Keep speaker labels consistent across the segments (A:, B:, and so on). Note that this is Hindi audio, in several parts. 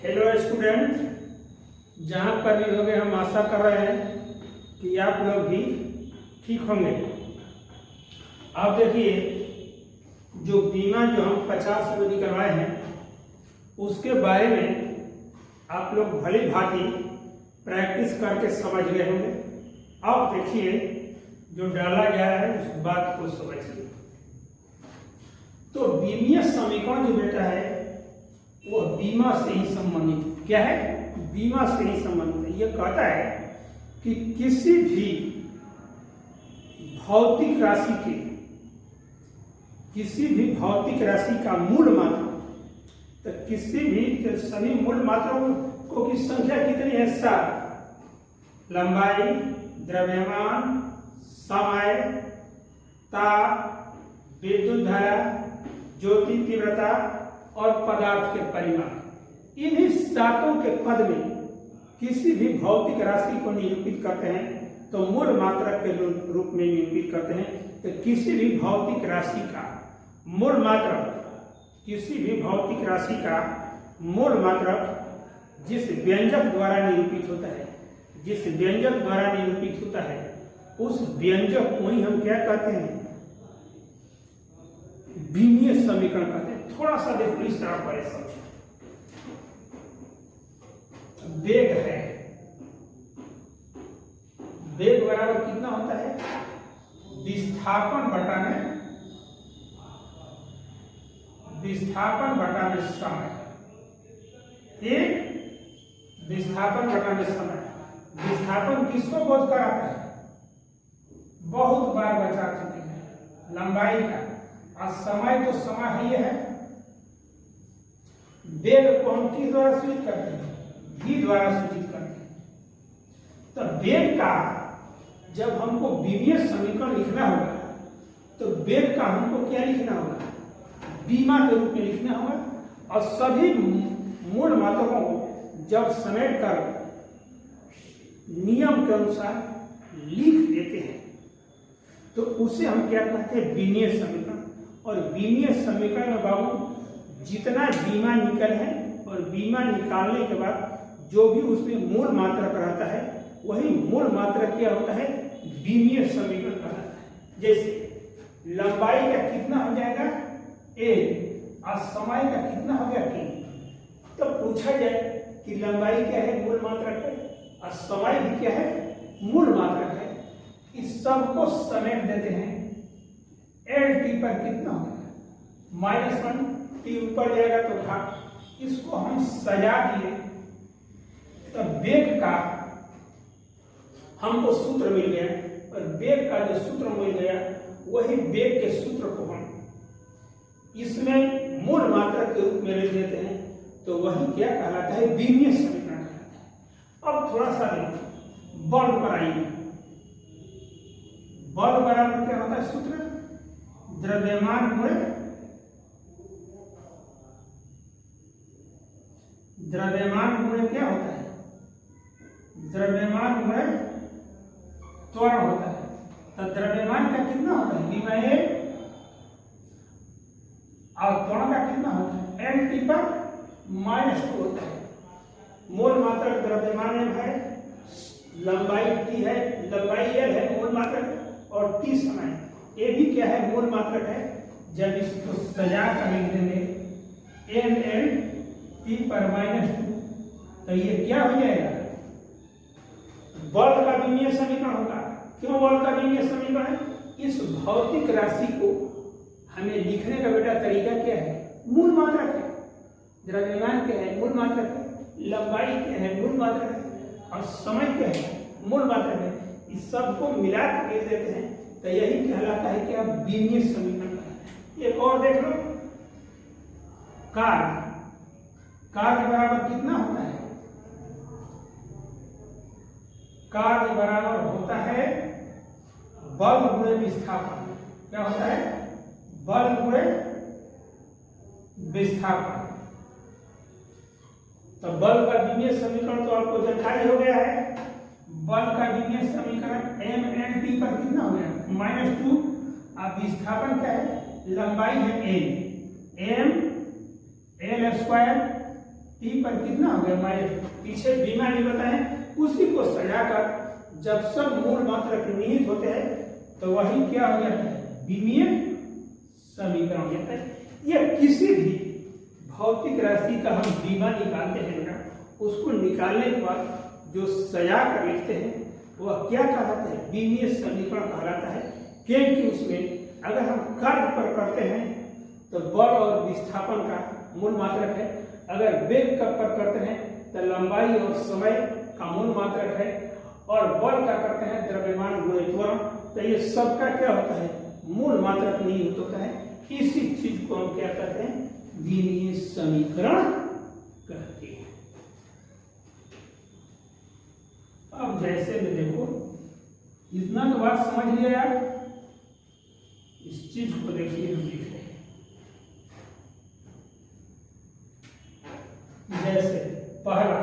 A: हेलो स्टूडेंट, जहाँ पर भी होंगे हम आशा कर रहे हैं कि आप लोग भी ठीक होंगे। आप देखिए, जो बीमा जो हम 50 रुपये निकलवाए हैं उसके बारे में आप लोग भली भांति प्रैक्टिस करके समझ गए होंगे। अब देखिए, जो डाला गया है उस बात को समझिए। तो बीमीय समीकरण जो बेटा है वो बीमा से ही संबंधित। क्या है? बीमा से ही संबंधित है। ये कहता है कि किसी भी भौतिक राशि का मूल मात्रा, तो सभी मूल मात्राओं को की संख्या कितनी है? 7। लंबाई, द्रव्यमान, समय, ताप, विद्युत धारा, ज्योति तीव्रता और पदार्थ के परिमाण। इन्हीं 7 के पद में किसी भी भौतिक राशि को निरूपित करते हैं तो मूल मात्रक के रूप में निरूपित करते हैं। तो किसी भी भौतिक राशि का मूल मात्रक जिस व्यंजक द्वारा निरूपित होता है, उस व्यंजक को ही हम क्या कहते हैं? बीमीय समीकरण कहते हैं। थोड़ा सा देखो इस तरह पर समझो। वेग है, वेग बराबर कितना होता है? विस्थापन बटा में समय। विस्थापन किसको बोध कराता है? बहुत बार बचा चुके हैं, लंबाई का। और समय तो समय ही है। वेग को हम किस द्वारा सूचित करते हैं? v द्वारा सूचित करते हैं। तो वेग का जब हमको बीमीय समीकरण लिखना होगा तो वेग का हमको क्या लिखना होगा? बीमा के रूप में लिखना होगा। और सभी मूल मात्रकों को जब समेट कर नियम के अनुसार लिख देते हैं तो उसे हम क्या कहते हैं? बीमीय समीकरण। और बीमीय समीकरण में बाबू जितना बीमा निकल है और बीमा निकालने के बाद जो भी उसमें मूल मात्रक रहता है वही मूल मात्रक क्या होता है? बीमीय समीकरण कहलाता है। जैसे लंबाई का कितना हो जाएगा? a और समय का कितना हो गया? t। तो पूछा जाए कि लंबाई क्या है? मूल मात्रक है। और समय भी क्या है? मूल मात्रक है। इस सबको समेट देते हैं। LT पर कितना हो गया? -1। t ऊपर जाएगा तो घात। इसको हम सजा दिए तो वेग का हमको सूत्र मिल गया। और वेग का जो सूत्र मिल गया वही वेग के सूत्र को हम इसमें मूल मात्रक के रूप में लिख देते हैं। तो वही क्या कहलाता है? बीमीय समीकरण कहलाता है। अब थोड़ा सा देखो, बल पर आइए। बल बराबर क्या होता है? सूत्र द्रव्यमान गुणे क्या होता है? द्रव्यमान गुणे त्वरण होता है। तो द्रव्यमान का कितना होता है? बीमा a। और त्वरण का कितना होता है? LT पर -2 होता है। मूल मात्रक द्रव्यमान m है, लंबाई t है, लंबाई l है मूल मात्रक, और t समय ये भी क्या है? मूल मात्रक है। जब इसको सजा कर लिख देंगे NL t पर -2 तो ये क्या हो जाएगा? बल का बीमीय समीकरण होगा। क्यों बल का बीमीय समीकरण है? इस भौतिक राशि को हमें लिखने का बेटा तरीका क्या है? मूल मात्रक है। द्रव्यमान क्या है? मूल मात्रक है। लंबाई क्या है? मूल मात्रक है। और समय क्या है? मूल मात्रक है। इस सबको मिला कर लिख देते हैं तो यही कहलाता है कि आप बीमीय समीकरण कहलाता है। एक और देख लो, कार्य बराबर कितना होता है? कार्य बराबर होता है बल गुणे विस्थापन। क्या होता है? बल गुणे विस्थापन। तो बल का बीमीय समीकरण तो आपको जानकारी हो गया है। बल का बीमीय समीकरण mnt पर कितना हो गया? -2। अब विस्थापन क्या है? लंबाई है l, m l² टी पर कितना हो गया हमारे पीछे बीमा नहीं बताए, उसी को सजाकर जब सब मूल मात्रक निहित होते हैं तो वही क्या हो जाता है, विमीय समीकरण हो जाता है। या किसी भी भौतिक राशि का हम बीमा निकालते हैं ना, उसको निकालने के बाद जो सजा कर लिखते हैं वह क्या कहलाता है, विमीय समीकरण कहलाता है। क्योंकि उसमें अगर हम कार्य पर करते हैं तो बल और विस्थापन का मूल मात्रक है, अगर वेग पर करते हैं तो लंबाई और समय का मूल मात्रक है, और बल का करते हैं द्रव्यमान गुणे त्वरण, तो ये सबका क्या होता है, मूल मात्रक निहित होता है। इसी चीज को हम क्या कहते हैं, विमीय समीकरण कहते हैं। अब जैसे में देखो, इतना तो बात समझ लिया यार, इस चीज को देखिए, हम लिख रहे हैं जैसे पहला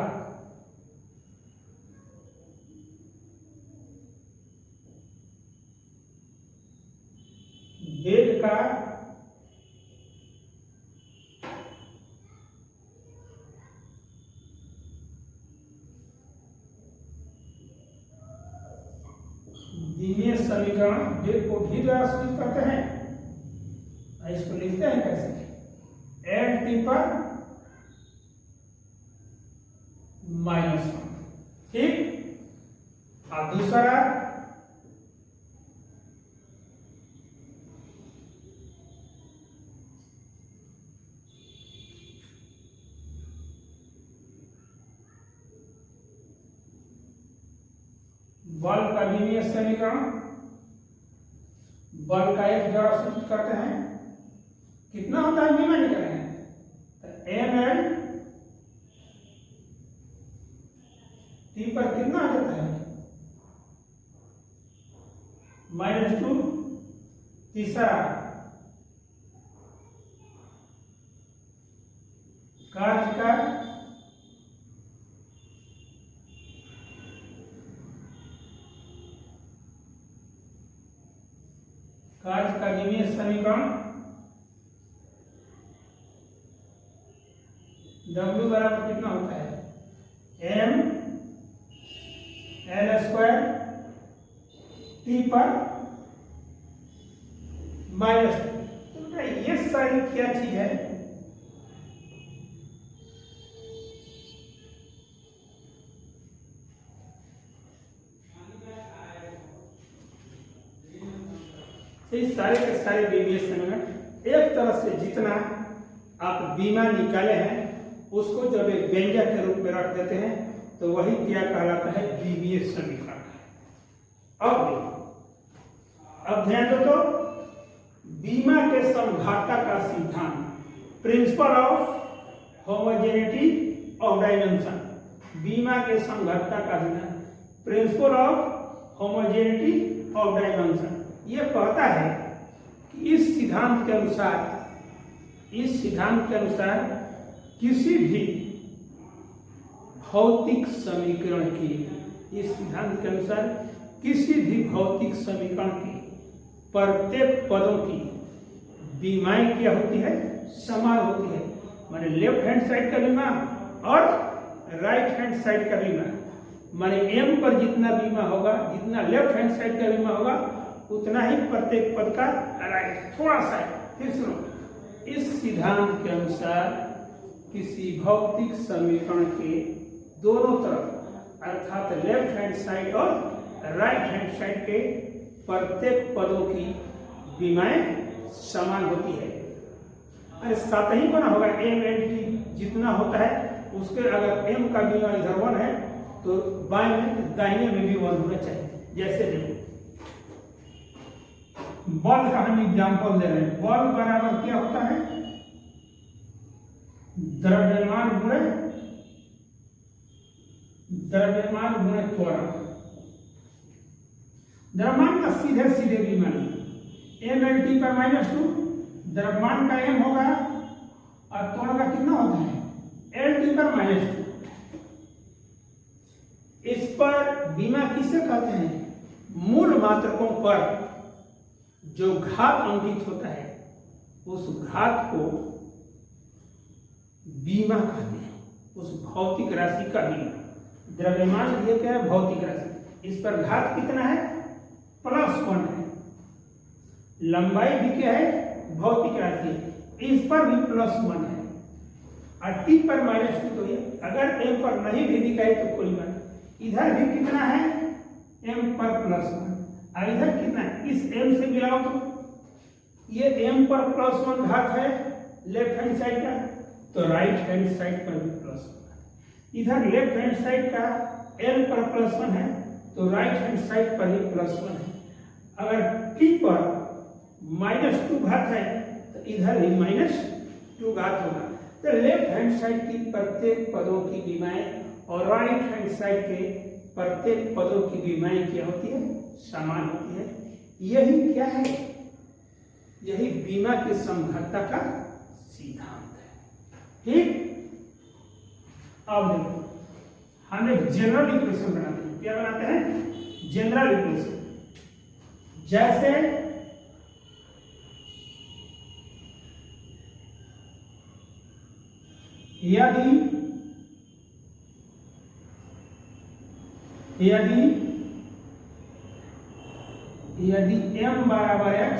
A: वेग का विमीय समीकरण, वेग को भी द्वारा सूचित करते हैं। इसको लिखते हैं कैसे, एल टी पर -1, ठीक। और दूसरा बल का विमीय समीकरण, बल का एक द्वारा सूचित करते हैं, कितना होता है बीमा निकालेंगे तो ml टी पर कितना आ जाता है, -2। तीसरा कार्य का विमीय समीकरण, W बराबर कितना होता है, m L² T पर -2। तो ये सारी क्या चीज है, ये सारे के सारे विमीय समीकरण, एक तरह से जितना आप बीमा निकाले हैं उसको जब एक व्यंजक के रूप में रख देते हैं तो वही क्या कहलाता है, विमीय समीकरण। अब ध्यान दो, तो बीमा के समघाता का सिद्धांत, principle of homogeneity of dimension, बीमा के समघाता का सिद्धांत, principle of homogeneity of dimension, ये कहता है कि इस सिद्धांत के अनुसार किसी भी भौतिक समीकरण की, इस सिद्धांत के अनुसार किसी भी भौतिक समीकरण की प्रत्येक पदों की बीमाएं क्या होती है, समान होती है। माने लेफ्ट हैंड साइड का बीमा और राइट हैंड साइड का बीमा, माने m पर जितना बीमा होगा, जितना लेफ्ट हैंड साइड का बीमा होगा, उतना ही प्रत्येक पद का राइट। थोड़ा सा फिर सुनो, इस सिद्धांत के अनुसार किसी भौतिक समीकरण के दोनों तरफ अर्थात लेफ्ट हैंड साइड और राइट हैंड साइड के प्रत्येक पदों की बीमाएं समान होती है। अरे साथ ही बना होगा, m and t जितना होता है उसके, अगर m का बीमा इधर 1 है तो बाएं में दाहिने में भी 1 होना चाहिए। जैसे देखो, बल का हम एग्जांपल दे रहे हैं, बल बराबर क्या होता है, द्रव्यमान गुणे त्वरण। द्रव्यमान का सीधे सीधे बीमा नहीं, m L T पर -2, द्रव्यमान का m होगा और त्वरण का कितना होता है, L T पर -2। इस पर बीमा किसे कहते हैं, मूल मात्रकों पर जो घात अंकित होता है उस घात को बीमा कहते हैं, उस भौतिक राशि का बीमा। द्रव्यमान ये क्या है? भौतिक राशि। इस पर घात कितना है? +1 है। लंबाई भी क्या है? भौतिक राशि है, इस पर भी +1 है। और t पर -2 तो ये अगर m पर नहीं भी दिखाई तो कोई बात। इधर भी कितना है? m पर +1। और इधर कितना है? इस m से मिलाओ तो ये m पर +1 घात है लेफ्ट हैंड साइड का, तो राइट हैंड साइड पर भी +1। इधर लेफ्ट हैंड साइड का l पर +1 है, तो राइट हैंड साइड पर भी +1 है। अगर t पर -2 घात है तो इधर भी -2 घात होगा। तो लेफ्ट हैंड साइड की प्रत्येक पदों की बीमाएं और राइट हैंड साइड के प्रत्येक पदों की बीमाएं क्या होती है? समान होती है। यही क्या है? यही बीमा के समघातता का सिद्धांत है। ठीक, अब देखो हम एक जनरल इक्वेशन बनाते हैं। क्या बनाते हैं? General equation. जैसे यदि m बराबर x,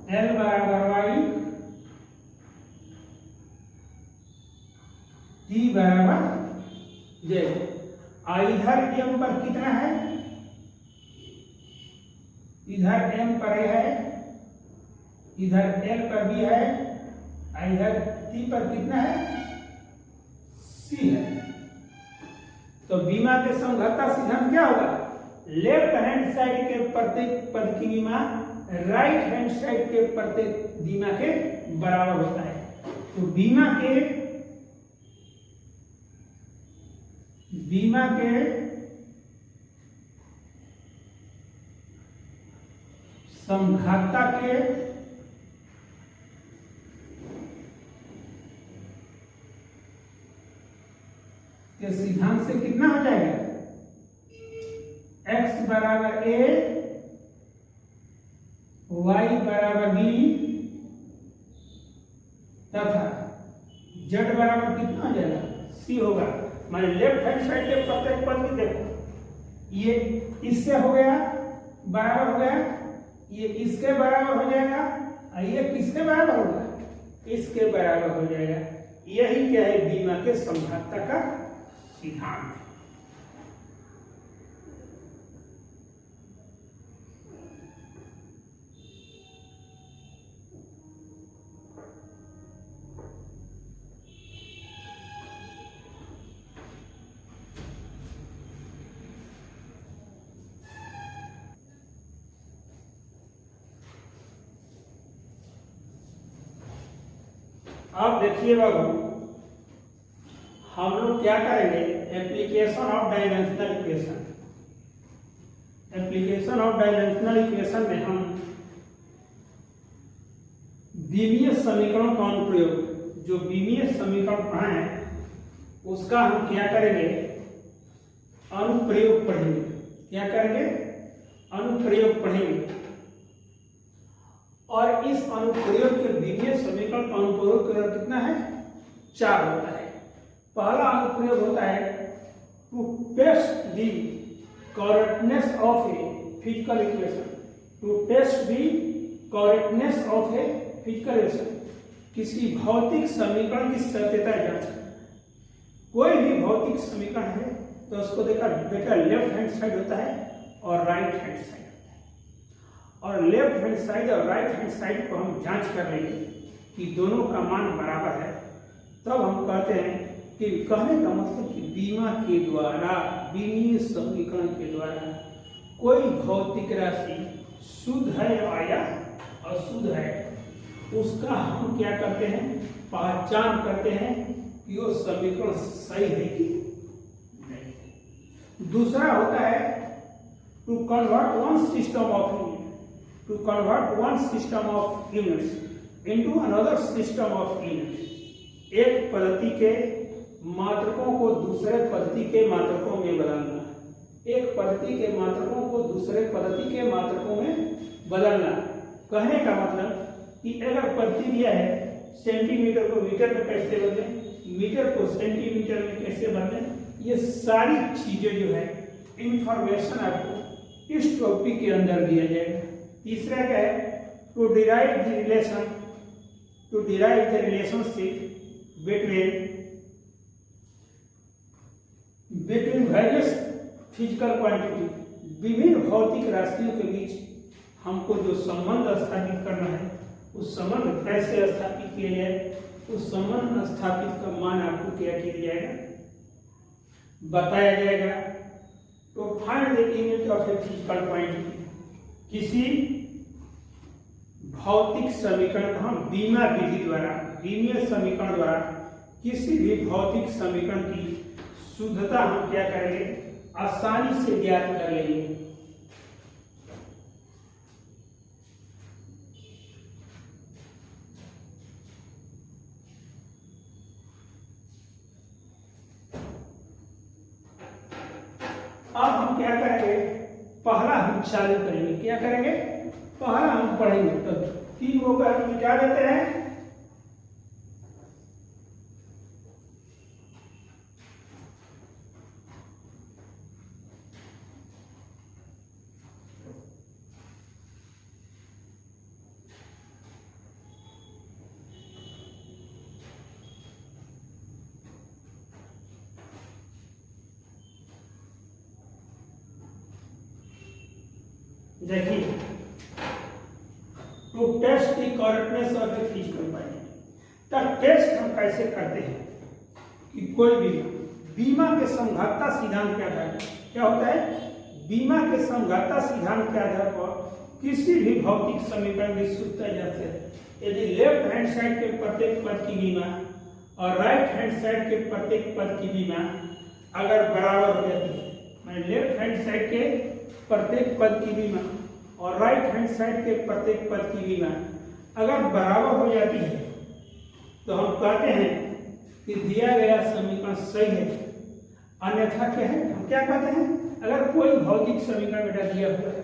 A: l बराबर y, t बराबर z। इधर m पर कितना है? इधर m पर है, इधर l पर भी है, इधर t पर कितना है? c है। तो बीमा के समघातता सिद्धांत क्या होगा? लेफ्ट हैंड साइड के प्रत्येक पद की बीमा राइट हैंड साइड के प्रत्येक बीमा के बराबर होता है। तो बीमा के समघातता के सिद्धांत से कितना हो जाएगा? x बराबर a, y बराबर b तथा z बराबर कितना हो जाएगा? c होगा। माने लेफ्ट हैंड साइड के प्रत्येक पद की देखो, ये इससे हो गया बराबर हो गया, ये इसके बराबर हो जाएगा, और ये किसके बराबर होगा? इसके बराबर हो जाएगा। यही क्या है? बीमा के समघातता का सिद्धांत। अब देखिए बाबू, हम लोग क्या करेंगे? Application of dimensional equation. Application of dimensional equation में हम बीमीय समीकरण का अनुप्रयोग, जो बीमीय समीकरण पढ़ाए उसका हम क्या करेंगे? अनुप्रयोग पढ़ेंगे। क्या करेंगे? अनुप्रयोग पढ़ेंगे। और इस अनुप्रयोग के बीमीय समीकरण का अनुप्रयोग कितना है? 4 होता है। पहला अनुप्रयोग होता है to test the correctness of a physical equation. To test the correctness of a physical equation, किसी भौतिक समीकरण की सत्यता जांच। कोई भी भौतिक समीकरण है तो उसको देखा बेटा लेफ्ट हैंड साइड होता है और राइट हैंड साइड होता है। और लेफ्ट हैंड साइड और राइट हैंड साइड को हम जांच कर लेंगे कि दोनों का मान बराबर है, तब हम कहते हैं कि कहने का मतलब कि बीमा के द्वारा, बीमीय समीकरण के द्वारा कोई भौतिक राशि शुद्ध है या अशुद्ध है, उसका हम क्या करते हैं? पहचान करते हैं कि वो समीकरण सही है कि नहीं। दूसरा होता है to convert one system of unit, to convert one system of units into another system of units. एक पद्धति के मात्रकों को दूसरे पद्धति के मात्रकों में बदलना, एक पद्धति के मात्रकों को दूसरे पद्धति के मात्रकों में बदलना। कहने का मतलब कि अगर पद्धति दिया है सेंटीमीटर को मीटर में कैसे बदलें, मीटर को सेंटीमीटर में कैसे बदलें, ये सारी चीजें जो है इंफॉर्मेशन आपको इस टॉपिक के अंदर दिया जाएगा। तीसरा क्या है, to derive the relationship between various physical quantity, विभिन्न भौतिक राशियों के बीच हमको जो संबंध स्थापित करना है, उस संबंध कैसे स्थापित किया जाए, उस संबंध स्थापित का मान आपको क्या किया जाएगा, बताया जाएगा। तो find the unit of a physical quantity, किसी भौतिक समीकरण को हम बीमा विधि द्वारा, बीमीय समीकरण द्वारा किसी भी भौतिक समीकरण की शुद्धता हम क्या करेंगे, आसानी से ज्ञात कर लेंगे। अब हम क्या करेंगे, पहला हम चालू करेंगे, क्या करेंगे, पहला हम पढ़ेंगे। तो 3 को हम मिटा देते हैं, देखिए to test the correctness of a physical quantity. तब टेस्ट हम कैसे करते हैं कि कोई भी बीमा के समघातता सिद्धांत के आधार पर क्या होता है, बीमा के समघातता सिद्धांत के आधार पर किसी भी भौतिक समीकरण की शुद्धता जाती है। यदि लेफ्ट हैंड साइड के प्रत्येक पद की बीमा और राइट हैंड साइड के प्रत्येक पद की बीमा अगर बराबर हो जाती है, मैं लेफ्ट हैंड साइड के प्रत्येक पद की बीमा और राइट हैंड साइड के प्रत्येक पद की बीमा अगर बराबर हो जाती है, तो हम कहते हैं कि दिया गया समीकरण सही है। अन्यथा क्या है, हम क्या कहते हैं, अगर कोई भौतिक समीकरण बेटा दिया हुआ है,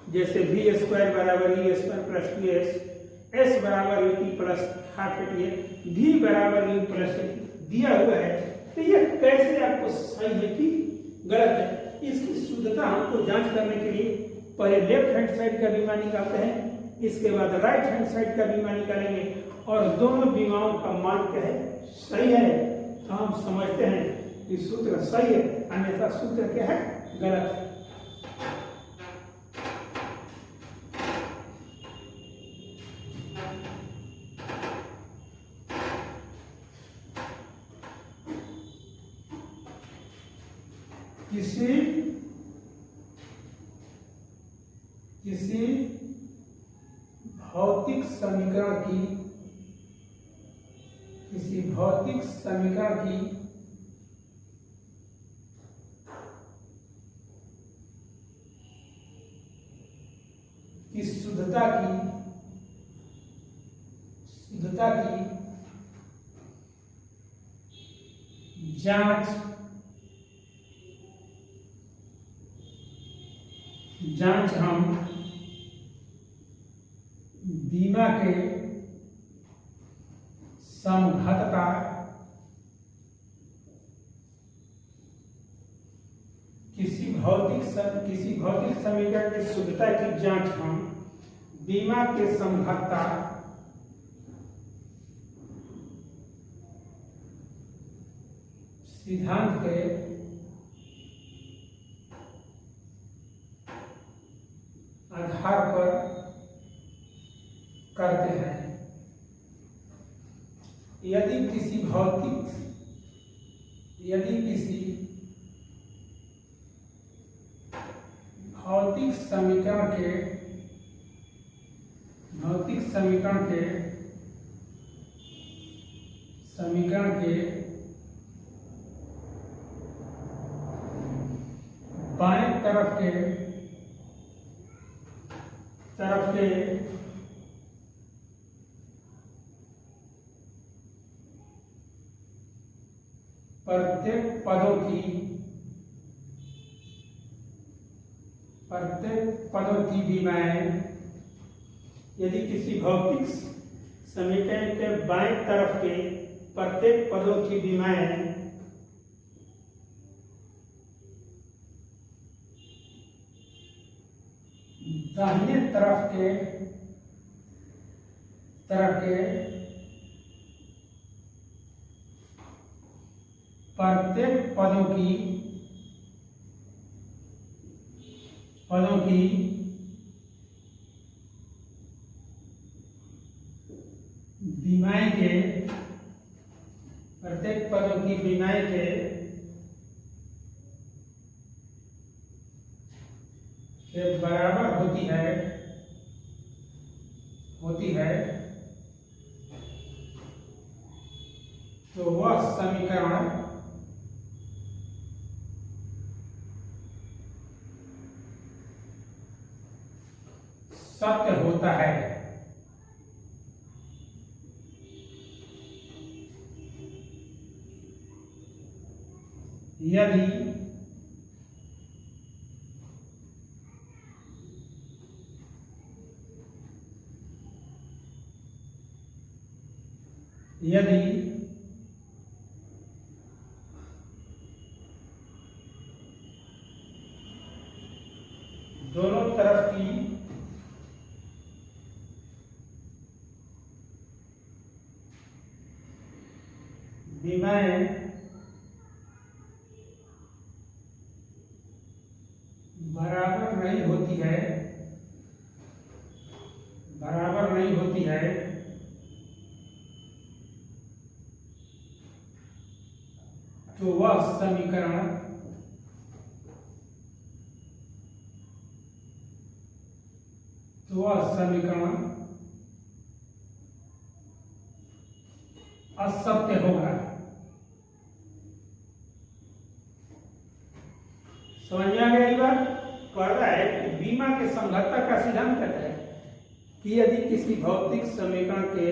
A: जैसे v² बराबर e² प्लस 2s, s बराबर ut प्लस हाफ है, v बराबर u प्लस दिया हुआ है, तो यह कैसे आपको सही है कि गलत है, इसकी शुद्धता हमको जांच करने के लिए पहले लेफ्ट हैंड साइड का बीमा निकालते हैं, इसके बाद राइट हैंड साइड का बीमा निकालेंगे और दोनों बीमाओं का मान क्या है, सही है, तो हम समझते हैं कि सूत्र सही है, अन्यथा सूत्र क्या है, गलत है। किसी भौतिक समीकरण की शुद्धता की जांच हम बीमा के समघातता किसी भौतिक समीकरण की शुद्धता की जांच हम बीमा के समघातता सिद्धांत के आधार पर करते हैं। यदि किसी भौतिक समीकरण के बाएं तरफ के प्रत्येक पदों की बीमाएं, यदि किसी भौतिक समीकरण के बाएं तरफ के प्रत्येक पदों की बीमाएं दाहिने तरफ के प्रत्येक पदों की बीमाएं के प्रत्येक पदों की बीमाएं के बराबर होती है तो वह समीकरण सत्य होता है। यदि दोनों तरफ की बीमाएं बराबर नहीं होती है तो वह समीकरण असत्य होगा। समझ में आ गया? ये बात कह रहा है कि बीमा के समझौता का सिद्धांत कहता है कि यदि किसी भौतिक समीकरण के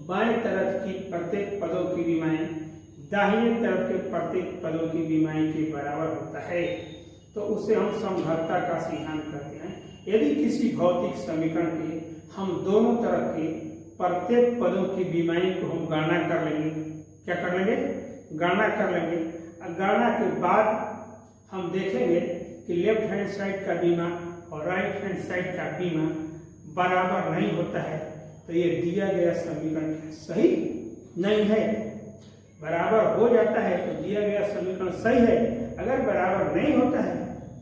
A: बाएं तरफ की प्रत्येक पदों की बीमाएं दाहिने तरफ के प्रत्येक पदों की बीमाएं के बराबर होता है तो उसे हम समझौता का सिद्धांत कहते हैं। यदि किसी भौतिक समीकरण के हम दोनों तरफ के प्रत्येक पदों की बीमाएं को हम गणना कर लेंगे। क्या कर लेंगे? गणना कर लेंगे। गणना के बाद हम देखेंगे कि लेफ्ट हैंड साइड का बीमा और राइट हैंड साइड का बीमा बराबर नहीं होता है तो ये दिया गया समीकरण सही नहीं है। बराबर हो जाता है तो दिया गया समीकरण सही है, अगर बराबर नहीं होता है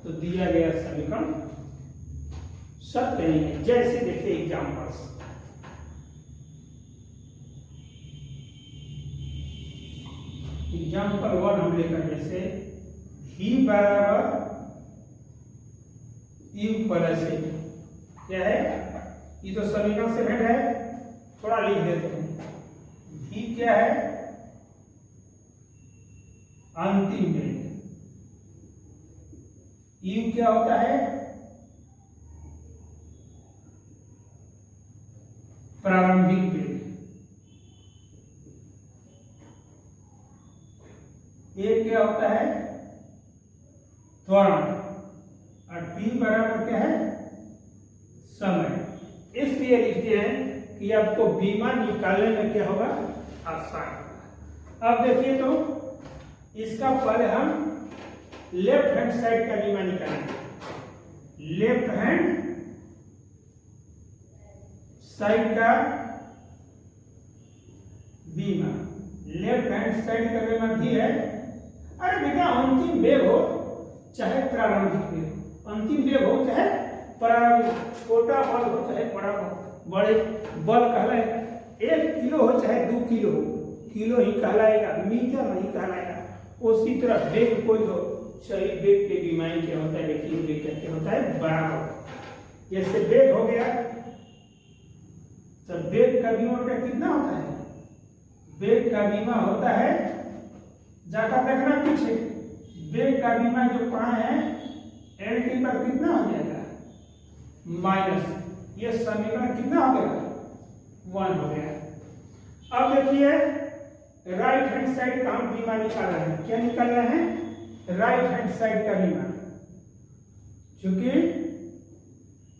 A: तो दिया गया समीकरण सत्य नहीं है। जैसे देखिए एग्जाम्पल्स, एग्जाम्पल 1 हम लेकर जैसे v बराबर u प्लस a क्या है? ये तो समीकरण से भेद है, थोड़ा लिख देते हैं। v क्या है? अंतिम वेग। u क्या होता है? प्रारंभिक वेग। a क्या होता है? त्वरण। और t बराबर क्या है? समय। इसलिए लिखते हैं कि आपको बीमा निकालने में क्या होगा? आसान होगा। अब देखिए तो इसका पहले हम लेफ्ट हैंड साइड का बीमा निकालेंगे। लेफ्ट हैंड साइड का बीमा, लेफ्ट हैंड साइड का बीमा भी है। अरे बेटा अंतिम वेग हो चाहे प्रारंभिक वेग हो, अंतिम वेग हो चाहे प्रारंभिक, छोटा बल हो चाहे बड़ा बड़े बल कहलाएगा। 1 किलो हो चाहे 2 किलो हो, किलो ही कहलाएगा, मीटर नहीं कहलाएगा। उसी तरह वेग कोई हो, चलिए वेग के बीमारी क्या होता है? देखिए वेग क्या होता है? बराबर। जैसे वेग हो गया तो वेग का बीमा कितना होता है? वेग का बीमा होता है, जाकर देखना पीछे, वेग का बीमा जो पाए हैं LT पर कितना हो जाएगा? माइनस, ये समीकरण कितना हो गया? 1 हो गया। अब देखिए राइट हैंड साइड का हम बीमा निकाल रहे हैं। क्या निकाल रहे हैं? राइट हैंड साइड का बीमा। क्योंकि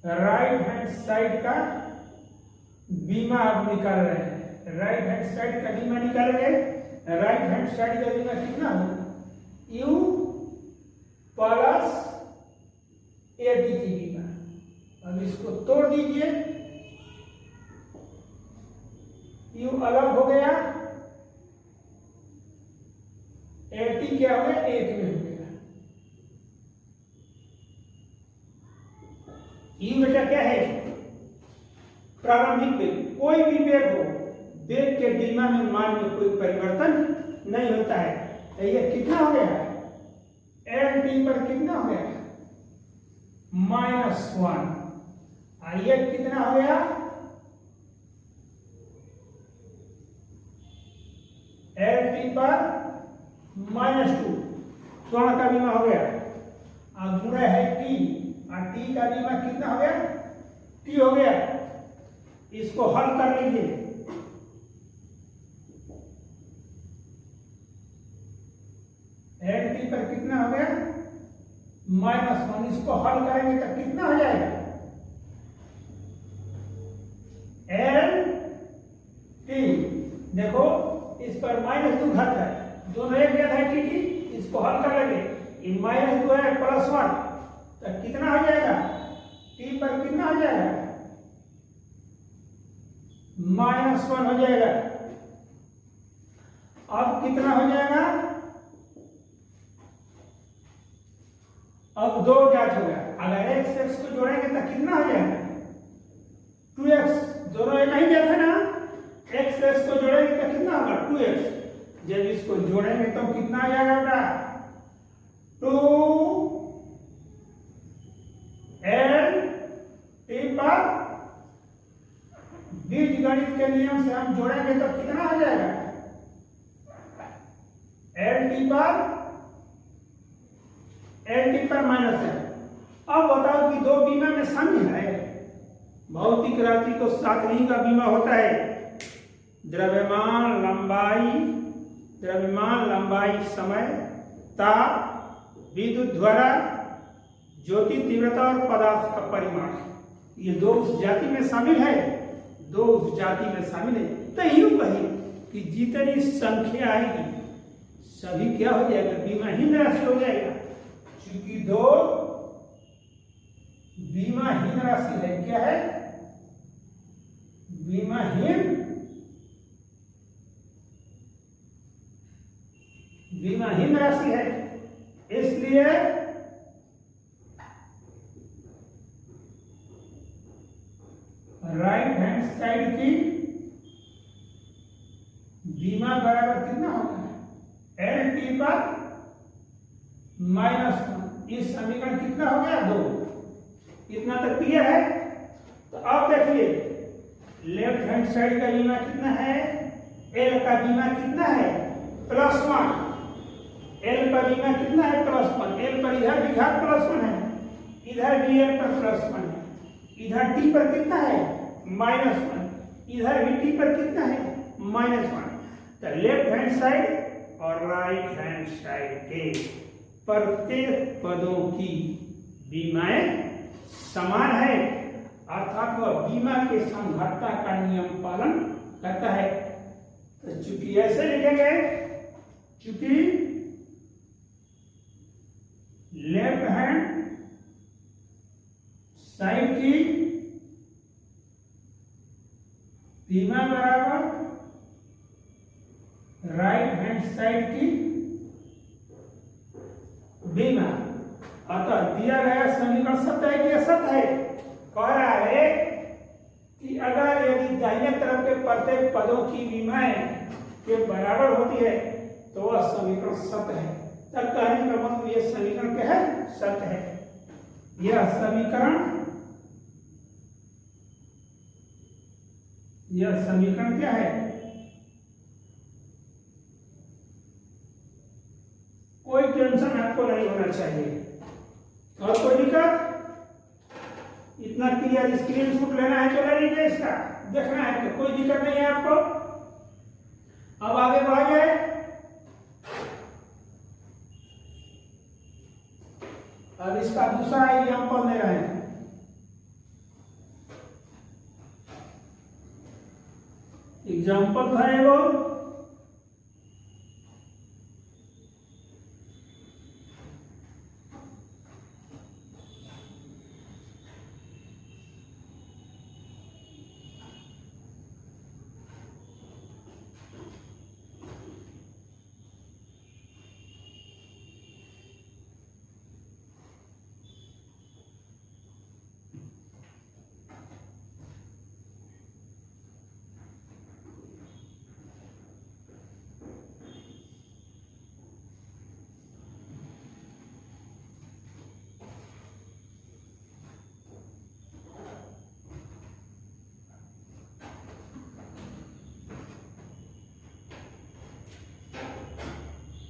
A: राइट हैंड साइड का बीमा आप निकाल रहे हैं, राइट हैंड साइड का बीमा निकालेंगे राइट हैंड साइड का बीमा कितना होगा, u प्लस AT की बीमा। अब इसको तोड़ दीजिए, u अलग हो गया, AT क्या हो गया, एक में हो गया। u बेटा क्या है, प्रारंभिक वेग। कोई भी वेग हो, वेग के बीमा में मान में कोई परिवर्तन नहीं होता है। तो ये कितना हो गया, LT पर कितना हो गया, -1। और ये कितना हो गया, LT पर -2। स्वर्ण का बीमा हो गया। अब गुणा है T, और T का बीमा कितना हो गया, T हो गया। इसको हल कर लीजिए, LT पर कितना हो गया, -1। इसको हल करेंगे तो कितना हो जाएगा, LT। देखो इस पर -2 घट है, दोनों एक जगह है T। इसको हल कर लेंगे, ये -2 है +1, तो कितना हो जाएगा, T पर कितना हो जाएगा, -1 हो जाएगा। अब कितना हो जाएगा, अब 2 ज्ञात हो गया। अगर x को जोड़ेंगे तो कितना हो जाएगा, 2x। दोनों एक ही ज्ञात है ना, x को जोड़ेंगे तो कितना होगा, 2x। जब इसको जोड़ेंगे तो कितना आ जाएगा बेटा, 2LT पर बीज गणित के नियम से हम जोड़ेंगे तो कितना आ जाएगा, LT पर -है। अब बताओ कि दो बीमा में शामिल है। भौतिक राशि को साथ नहीं का बीमा होता है। द्रव्यमान लंबाई, समय, ताप, विद्युत द्वारा, ज्योति तीव्रता और पदार्थ का परिमाण, ये दो उस जाति में शामिल है, दो उस जाति में शामिल है। तो यूं कहिए कि जितनी संख्या आएगी सभी क्या हो जाएगा, बीमाहीन राशि हो जाएगा। क्योंकि दो बीमाहीन राशि है, क्या है, बीमाहीन राशि है। इसलिए राइट हैंड साइड की बीमा बराबर कितना होगा, LT पर -1। इस समीकरण कितना हो गया, 2। इतना तक क्लियर है। तो अब देखिए लेफ्ट हैंड साइड का बीमा कितना है, L का बीमा कितना है, +1। L पर बीमा कितना है, +1। L पर इधर भी घात +1 है, इधर भी L पर +1 है, इधर T पर कितना है, -1, इधर भी T पर कितना है, -1। तो लेफ्ट हैंड साइड और राइट हैंड साइड के प्रत्येक पदों की बीमाएं समान है, अर्थात वह बीमा के समघातता का नियम पालन करता है। तो चूंकि ऐसे लिखेंगे, चूंकि लेफ्ट हैंड साइड की बीमा बराबर राइट हैंड साइड की बीमा, अतः दिया गया समीकरण सत्य है कि असत्य है। कह रहा है कि अगर यदि दाहिने तरफ के प्रत्येक पदों की बीमाएं के बराबर होती है तो वह समीकरण सत्य है। तब कहने का मतलब यह समीकरण क्या है, सत्य है। यह समीकरण क्या है, कोई टेंशन आपको नहीं होना चाहिए। और कोई दिक्कत, इतना क्लियर स्क्रीनशॉट लेना है तो ले लीजिए, इसका देखना है तो कोई दिक्कत नहीं है आपको। अब आगे बढ़ाइए। अब इसका दूसरा एग्जाम्पल ले रहे हैं। एग्जाम्पल था वो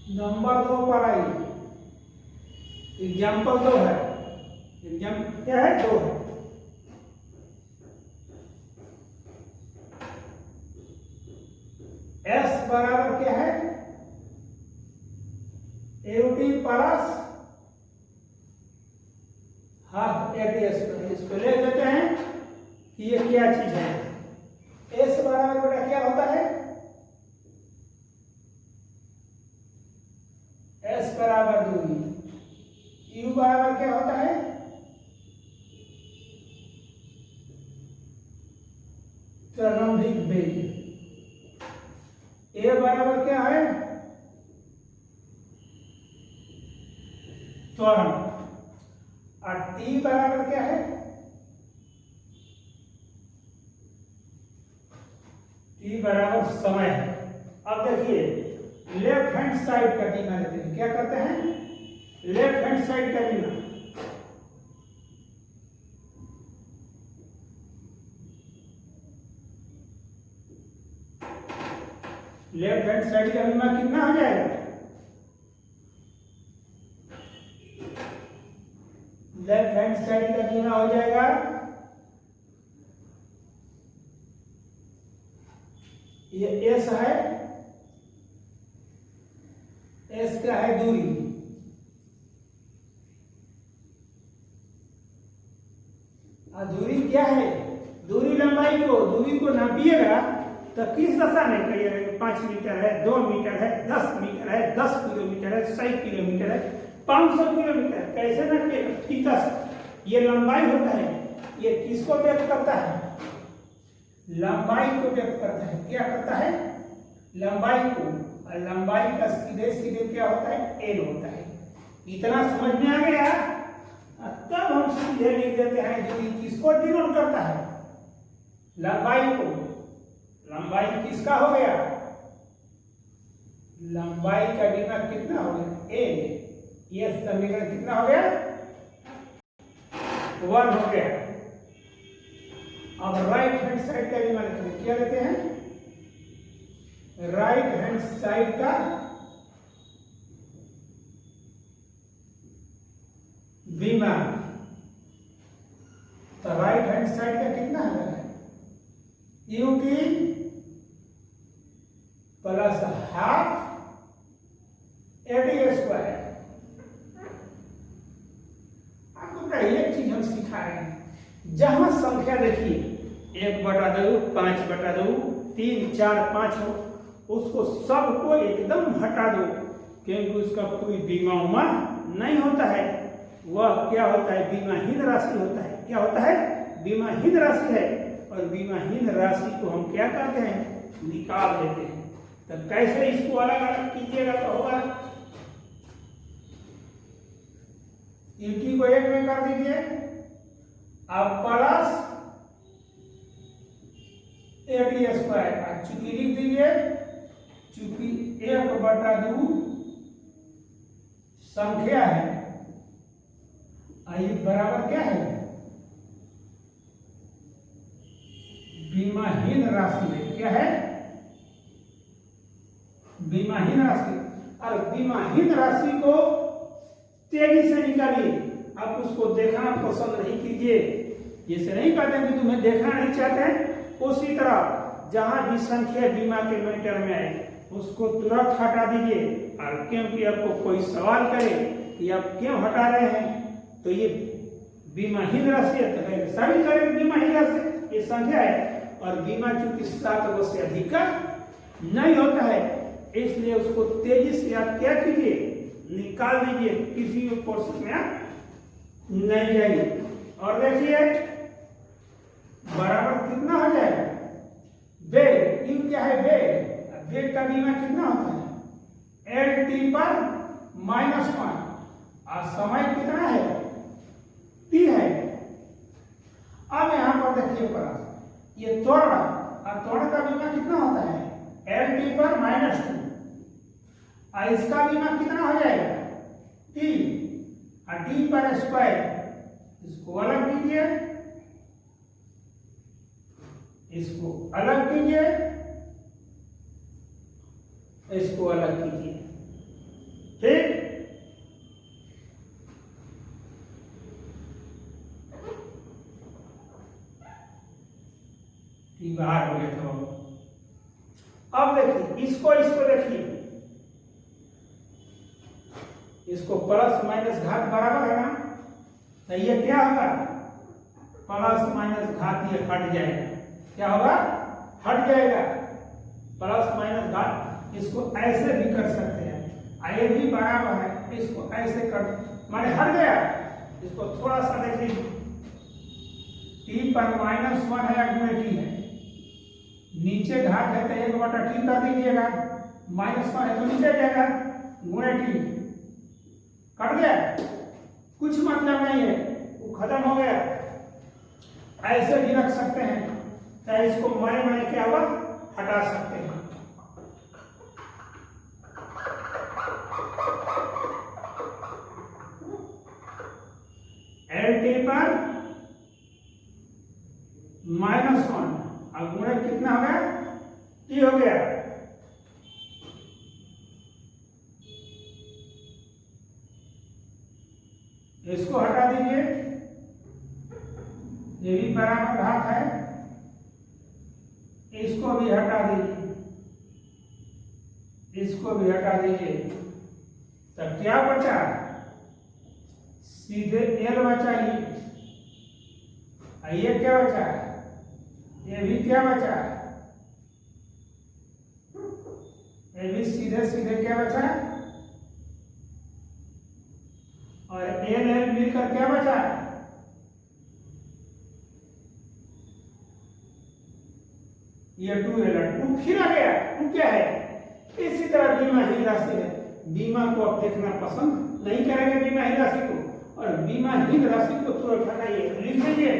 A: नंबर 2 पर आई, एग्जाम्पल 2 है, एग्जाम्पल क्या है 2 है। एस बराबर क्या है, eighty plus half eighty square. इसको ले देते हैं कि ये क्या चीज है। एस बराबर बेटा क्या होता है, एस बराबर दूरी, यू बराबर क्या होता है, प्रारंभिक वेग, ए बराबर क्या है, त्वरण, और टी बराबर क्या है, टी बराबर समय है। अब देखिए लेफ्ट हैंड साइड का बीमा लेते हैं, क्या करते हैं, लेफ्ट हैंड साइड का बीमा, लेफ्ट हैंड साइड का बीमा कितना हो जाएगा, लेफ्ट हैंड साइड का बीमा हो जाएगा ये एस है, एस का है दूरी, और दूरी क्या है, दूरी लंबाई को, दूरी को नापिएगा तो किस दशा में कहिएगा, 5 मीटर है, 2 मीटर है, 10 मीटर है, 10 किलोमीटर है, 100 किलोमीटर है, 500 किलोमीटर, कैसे नापिएगा, फीता से। ये लंबाई होता है, ये किसको व्यक्त करता है, लंबाई को व्यक्त करता है। क्या करता है, लंबाई को, और लंबाई का सीधे सीधे क्या होता है, एल होता है। इतना समझ में आ गया, तब हम सीधे लिख देते हैं दूरी किसको डिनोट करता है, लंबाई को। लंबाई किसका हो गया, लंबाई का बीमा कितना हो गया, एल। ये समीकरण कितना हो गया, 1 हो गया। अब राइट हैंड साइड का बीमा लेते हैं, क्या लेते हैं, राइट हैंड साइड का बीमा। तो राइट हैंड साइड का कितना है, UT plus half eighty square. आपको एक चीज हम सिखा रहे हैं, जहां संख्या देखिए 1/2, 5/2, 3, 4, 5 हो, उसको सबको एकदम हटा दो, क्योंकि उसका कोई बीमा उमा नहीं होता है। वह क्या होता है, बीमाहीन राशि होता है। क्या होता है, बीमाहीन राशि है, और बीमाहीन राशि को हम क्या कहते हैं, निकाल देते हैं। तो कैसे इसको अलग अलग कीजिएगा तो होगा, यूटी को 1 में कर दीजिए, अब प्लस एटी स्क्वायर, चूंकि लिख दीजिए, चूंकि 1/2 संख्या है, ये बराबर क्या है, बीमाहीन राशि है। क्या है, बीमाहीन राशि। और बीमाहीन राशि को तेजी से निकालिए। आप उसको देखना पसंद नहीं कीजिए, जैसे नहीं कहते कि तुम्हें देखना नहीं चाहते, उसी तरह जहां भी संख्या बीमा के मैटर में आए उसको तुरंत हटा दीजिए। और क्योंकि आपको कोई सवाल करे कि आप क्यों हटा रहे हैं, तो ये बीमाहीन राशि है, तो सभी करेंगे बीमाहीन राशि, ये संख्या है, और बीमा चूंकि 7 से अधिक का नहीं होता है, इसलिए उसको तेजी से आप क्या कीजिए, निकाल दीजिए, किसी भी पोर्शन में आप नहीं जाइए। और देखिए बराबर कितना हो जाएगा, वेग, यू क्या है, वेग, वेग का बीमा कितना होता है, एल टी पर -1, और समय कितना है, टी है। अब यहां पर देखिए पर ये त्वरण, और त्वरण का बीमा कितना होता है, एल टी पर -2, और इसका बीमा कितना हो जाएगा, टी, और टी पर स्क्वायर। इसको अलग कीजिए, इसको अलग कीजिए, इसको अलग कीजिए। बाहर हो गया था वो। अब देखिए इसको देखिए, इसको प्लस माइनस घात बराबर है ना, तो ये क्या होगा, प्लस माइनस घात ये हट जाएगा, क्या होगा, हट जाएगा, प्लस माइनस घात। इसको ऐसे भी कर सकते हैं, ये भी बराबर है, इसको ऐसे कर माने हट गया। इसको थोड़ा सा देखिए, टी पर -1 है, गुणे टी है, नीचे घात है तो 1/t कर दीजिएगा, -1 है तो नीचे जाएगा, गुणे टी, कट गया, कुछ मतलब नहीं है, वो खत्म हो गया। ऐसे भी रख सकते हैं, चाहे इसको मरे क्या हुआ, हटा सकते हैं। LT पर -1 अब गुणे कितना हो गया, t हो गया। इसको हटा दीजिए, ये भी बराबर घात है, इसको भी हटा दीजिए, इसको भी हटा दीजिए, तो क्या बचा, सीधे L बचा, ये क्या बचा, ये भी क्या बचा, ये भी सीधे सीधे क्या बचा, और L L मिलकर क्या बचा, ये 2L, फिर आ गया, 2 क्या है। इसी तरह बीमाहीन राशि है, बीमा को आप देखना पसंद नहीं करेंगे, बीमाहीन राशि को, और बीमाहीन राशि को तुरंत हटाइए, लिख लीजिए,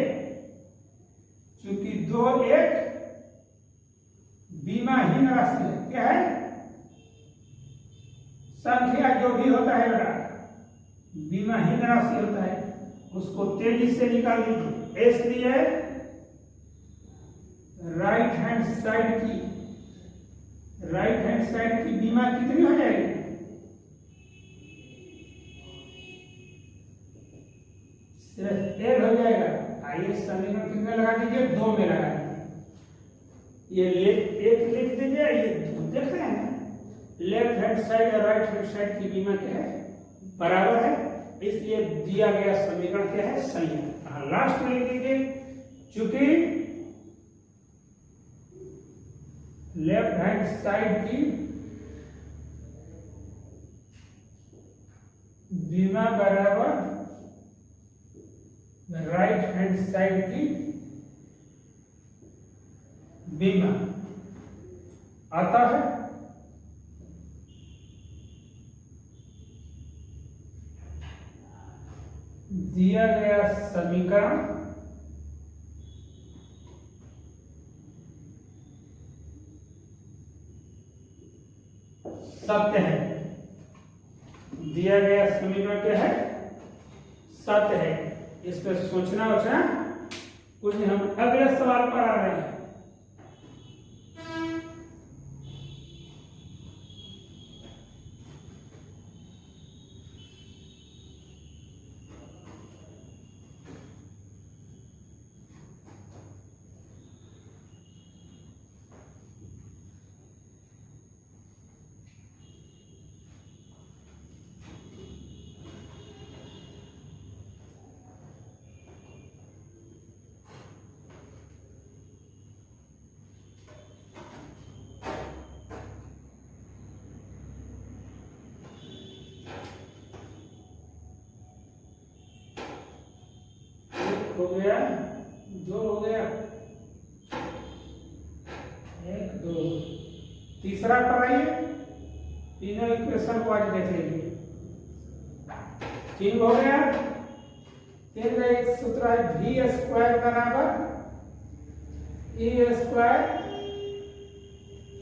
A: क्योंकि 2 एक बीमाहीन राशि है, क्या है, संख्या जो भी होता है बेटा बीमाहीन राशि होता है, उसको तेजी से निकाल लीजिए। इसलिए राइट हैंड साइड की बीमा कितनी हो जाएगी, सिर्फ L हो जाएगा। आइए समीकरण कितने लगा दीजिए, 2 में लगा दीजिए, ये एक लिख दीजिए, ये 2 देख रहे हैं, लेफ्ट हैंड साइड और राइट हैंड साइड की बीमा क्या है, बराबर है, इसलिए दिया गया समीकरण क्या है, सही है। लास्ट में लिख दीजिए, चूंकि लेफ्ट हैंड साइड की बीमा बराबर राइट हैंड साइड की बीमा, अतः दिया गया समीकरण सत्य है, दिया गया समीकरण क्या है, सत्य है। इस पर सोचना कुछ नहीं, हम अगले सवाल पर आ रहे हैं। हो गया, 2 हो गया, 1 2, तीसरा पर आइए, तीनों इक्वेशन को आज देख लीजिए। 3 हो गया, 3 का एक सूत्र है v² बराबर e²,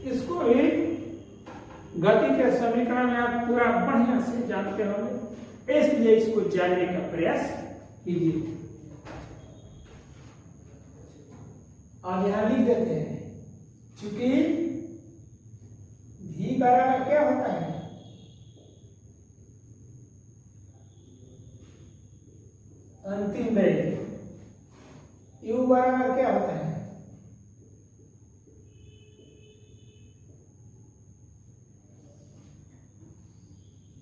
A: इसको भी गति के समीकरण में आप पूरा बढ़िया से जानते होंगे, इसलिए इसको जानने का प्रयास कीजिए। अब यहां लिख देते हैं, चूंकि v बराबर क्या होता है, अंतिम वेग, u बराबर क्या होता है,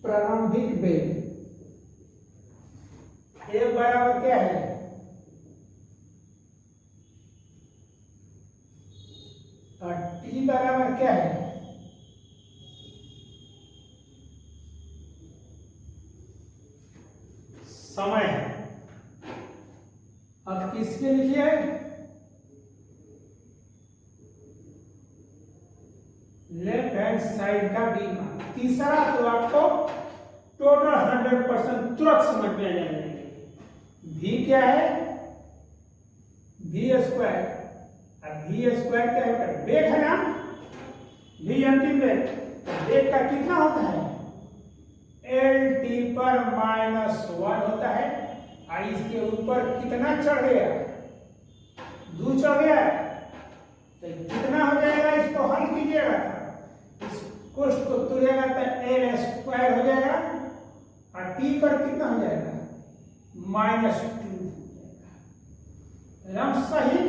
A: प्रारंभिक वेग ए बराबर क्या है, और टी बराबर क्या है, समय है। अब किसके लिखिए, लेफ्ट हैंड साइड का बी मान। तीसरा तो आपको टोटल 100% तुरंत समझ में आ जाएगा। v क्या है, v स्क्वायर। अब v स्क्वायर क्या होता है, वेग है ना, v अंतिम वेग। वेग का कितना होता है, lt पर -1 होता है। और इसके ऊपर कितना चढ़ गया, 2 चढ़ गया, तो कितना हो जाएगा, इसको हल कीजिएगा, इस कोष्ठ को तुलेगा तो l स्क्वायर हो जाएगा, और t पर कितना हो जाएगा, -2 एकदम सही।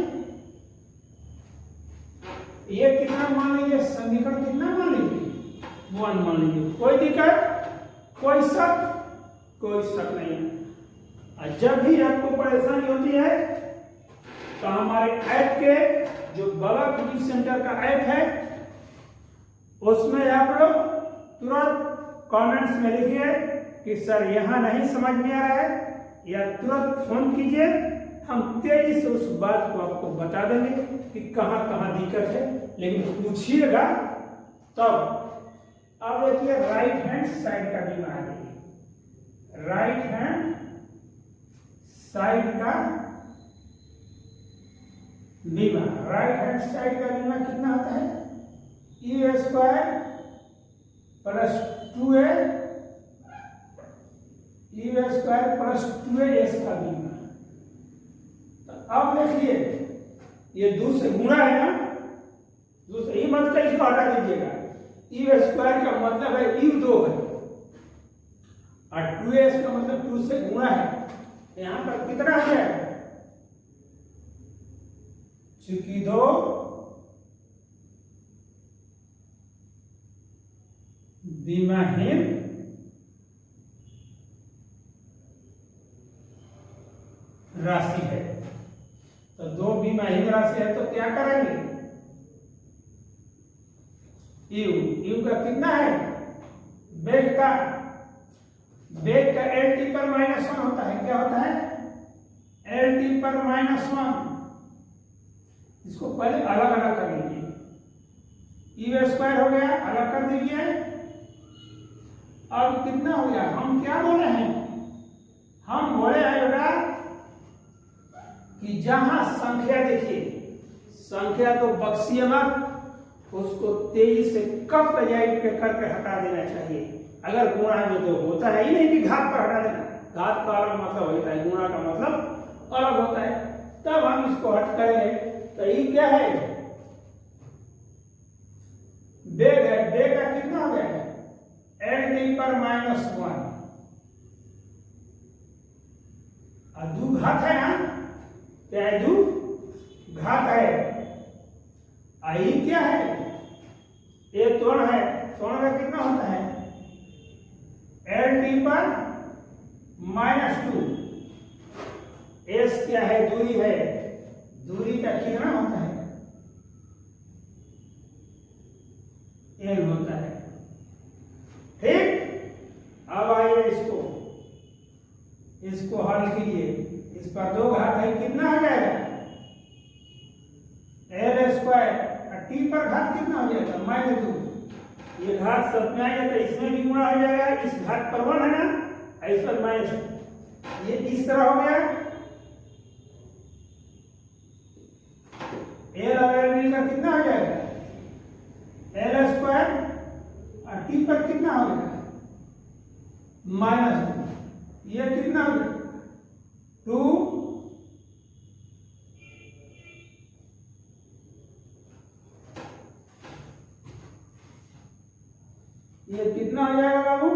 A: ये कितना मान लीजिए, समीकरण कितना मान लीजिए, 1 मान लीजिए। कोई दिक्कत, कोई शक नहीं है। और जब भी आपको परेशानी होती है तो हमारे ऐप के जो बगल पुलिस सेंटर का ऐप है उसमें आप लोग तुरंत कमेंट्स में लिखिए कि सर यहाँ नहीं समझ में आ रहा है, या तुरंत फोन कीजिए, हम तेजी से उस बात को आपको बता देंगे कि कहाँ कहाँ दिक्कत है, लेकिन पूछिएगा तब। अब देखिए राइट हैंड साइड का बीमा आ गई, राइट हैंड साइड का बीमा। राइट हैंड साइड का बीमा कितना होता है, e square plus 2a, e square plus 2a का बीमा। तो अब देखिए ये 2 से गुणा है ना, 2 से ही मत इसको हटा दीजिएगा। e स्क्वायर का मतलब है u2 है, और 2a का मतलब 2 से गुणा है। यहां पर कितना हो जाएगा, चूंकि 2 बीमाहीन राशि है, तो 2 बीमाहीन राशि है, तो क्या करेंगे, u का कितना है, वेग का lt पर -1 होता है। क्या होता है, lt पर -1। इसको पहले अलग अलग कर लीजिए, e स्क्वायर हो गया, अलग कर दीजिए। अब कितना हो गया, हम क्या बोले हैं, हम बोले हैं बेटा कि जहां संख्या देखिए, संख्या तो बक्सिए मत, उसको तेजी से कब तजाइब के करके हटा देना चाहिए। अगर गुणा में तो होता है ही नहीं कि घात पर हटा देना, घात का अलग मतलब होता है, गुणा का मतलब अलग होता है, तब हम इसको हट करेंगे। तो ये क्या है, वेग है, वेग का कितना हो गया, lt पर -1, और 2 घात है ना, क्या है, 2 घात है। आई क्या है, ये त्वरण है, त्वरण का कितना होता है, lt पर -2। s क्या है, दूरी है, दूरी का कितना होता है, l होता है। ठीक, अब आइए इसको हल कीजिए। इस पर 2 घात है, कितना हो जाएगा, l स्क्वायर, और t पर घात कितना हो जाएगा, -2। ये घात सब में आ जाएगा, इसमें भी गुणा हो जाएगा, इस घात पर 1 है ना, इस पर -2, ये इस तरह हो गया। l और l मिलकर कितना हो जाएगा, l स्क्वायर, और t पर कितना हो जाएगा, -2, ये कितना हो गया, 2, ये कितना हो जाएगा बाबू,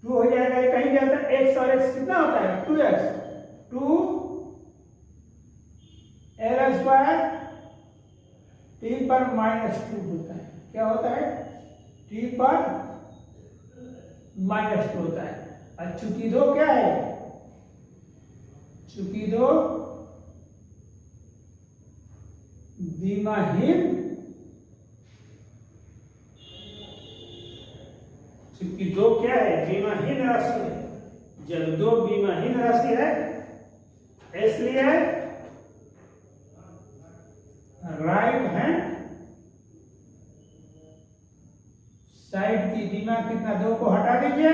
A: 2 हो जाएगा। ये कहीं जाता है, x और x कितना होता है, 2x, 2 l स्क्वायर, t पर -2 होता है। क्या होता है, टी पर -2 होता है। और चूंकि 2 क्या है, चूंकि 2 विमाहीन, चूंकि 2 क्या है, विमाहीन राशि है। जब 2 विमाहीन राशि है इसलिए राइट हैंड साइड की विमा कितना, 2 को हटा दीजिए,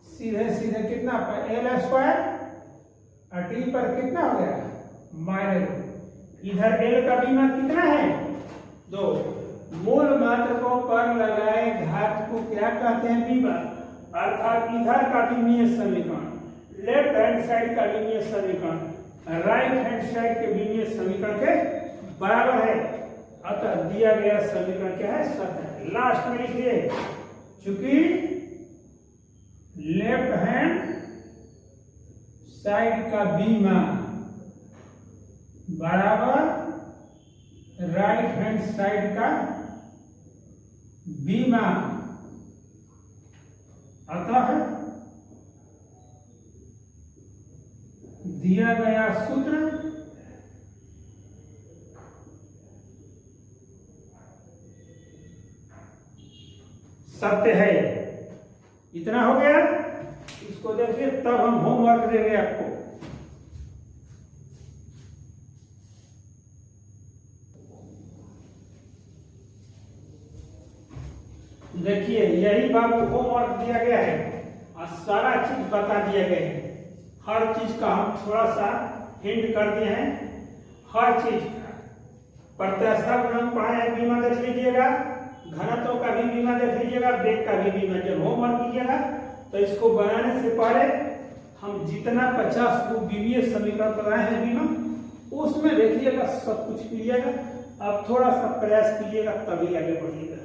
A: सीधे सीधे कितना l² और टी पर कितना हो गया -2। इधर l का विमा कितना है 2। मूल मात्रकों पर लगाए घात को क्या कहते हैं, विमा। अर्थात इधर का विमीय समीकरण, लेफ्ट हैंड साइड का विमीय समीकरण राइट हैंड साइड के विमीय समीकरण के बराबर है। अतः दिया गया समीकरण क्या है, सत्य है। लास्ट में लिखिए, चूंकि लेफ्ट हैंड साइड का बीमा बराबर राइट हैंड साइड का बीमा, अतः दिया गया सूत्र सत्य है। इतना हो गया। इसको देखिए, तब हम होमवर्क देंगे आपको। देखिए, यही बात होमवर्क दिया गया है और सारा चीज बता दिया गया है। हर चीज का हम थोड़ा सा हिंट कर दिए हैं। हर चीज प्रत्यास्था गुणांक पढ़ाए हैं, बीमा देख लीजिएगा, घनत्व का भी बीमा देख लीजिएगा, वेग का भी बीमा। जब होमवर्क कीजिएगा तो इसको बनाने से पहले हम जितना 50 को विमीय समीकरण बनाए हैं बीमा, उसमें देखिएगा, सब कुछ कीजिएगा। अब थोड़ा सा प्रयास कीजिएगा, तभी आगे बढ़िएगा।